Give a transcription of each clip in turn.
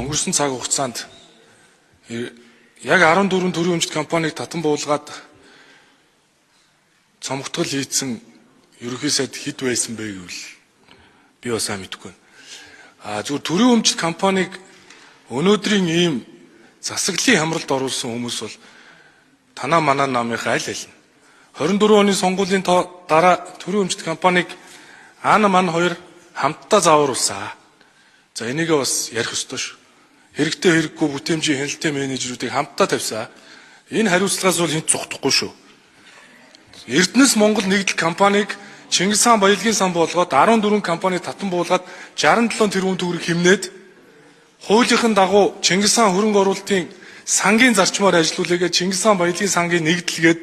өнгөрсөн цаг хугацаанд яг 14 төрийн өмчт компанийг татан буулгаад цомогтгол хийцэн ерөнхий сайд хэд байсан бэ гэвэл би бас сайн мэдэхгүй байна. Зүгээр төрийн өмчт компанийг өнөөдрийн ийм засаглалын хамралд оруулсан хүмүүс бол танаа манаа намынхаа аль аль нь 24 оны сонгуулийн дараа төрийн өмчт компанийг Ана ман хоёр хамтдаа заавруулсан. За энийгээ бас ярих ёстой шүү. Хэрэгтэй хэрэггүй бүтээмжийн хяналтын менежерүүдийг хамтдаа тавьсан. Энэ хариуцлагаас бол хинт цухдахгүй шүү. Эрдэнэс Монгол нэгдэл компанийг Чингис хаан баялагын сан болгоод 14 компани татан буулгаад 67 тэрбум төгрөг хэмнээд хуулийнхын дагуу Чингис хаан хөрөнгө оруулалтын сангийн зарчмаар ажилуулъя Чингис хаан баялагын сангийн нэгдэлгээд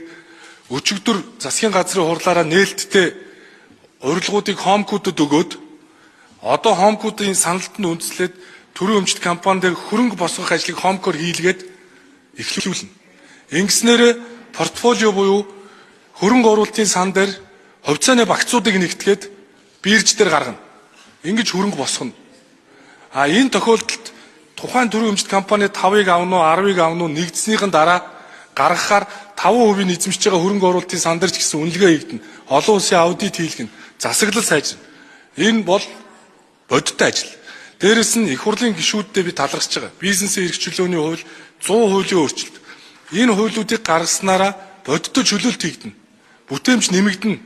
өчигдөр засгийн газрын хурлаараа нээлттэй урилгуудыг хомкуудад өгөөд одоо хомкуудын саналтанд үндэслээд төрийн өмчт компани дээр хөрөнгө босгох ажлыг хомкоор хийлгээд эхлүүлнэ. Ингэснээрээ портфолио буюу хөрөнгө оруулалтын сан дээр хувьцааны багцуудыг нэгтгээд бирж дээр гаргана. Ингэж хөрөнгө босгоно. Энэ тохиолдолд тухайн төрийн өмчт компани 5-ыг авна уу 10-ыг авна уу нэгдснийхэн дараа гаргахаар 5% эзэмшиж байгаа хөрөнгө оруулалтын сан дээр ч гэсэн үнэлгээ хийгдэнэ. Олон улсын аудит хийлгэнэ. Засаглал сайжирна. Энэ бол бодиттой ажил. Дээрэс нь их хурлын гишүүддээ би талархаж байгаа. Бизнесийн эрх чөлөөний хууль 100 хуулийн өөрчлөлт. Энэ хуулиудыг гаргаснараа бодиттой чөлөөлт хийгдэнэ. Бүтээмж нэмэгдэнэ.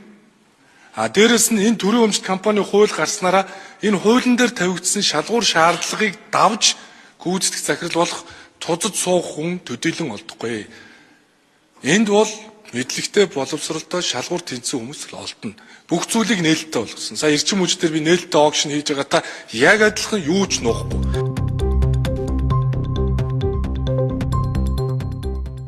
Дээрэс нь энэ төрийн өмчт компани хууль гарснараа энэ хуулийн дээр тавигдсан шалгуур шаардлагыг давж гүйцэтгэх захирал болох тузад суух хүн төдийлөн олдохгүй. Энд бол мэдлэгтэй боловсролтой шалгуур тэнцсэн хүмүүс л олдно. Бүх зүйлийг нээлттэй болгосон. Сая эрчим хүчээр би нээлттэй огшн хийж байгаа та яг адилхан юу ч нуухгүй.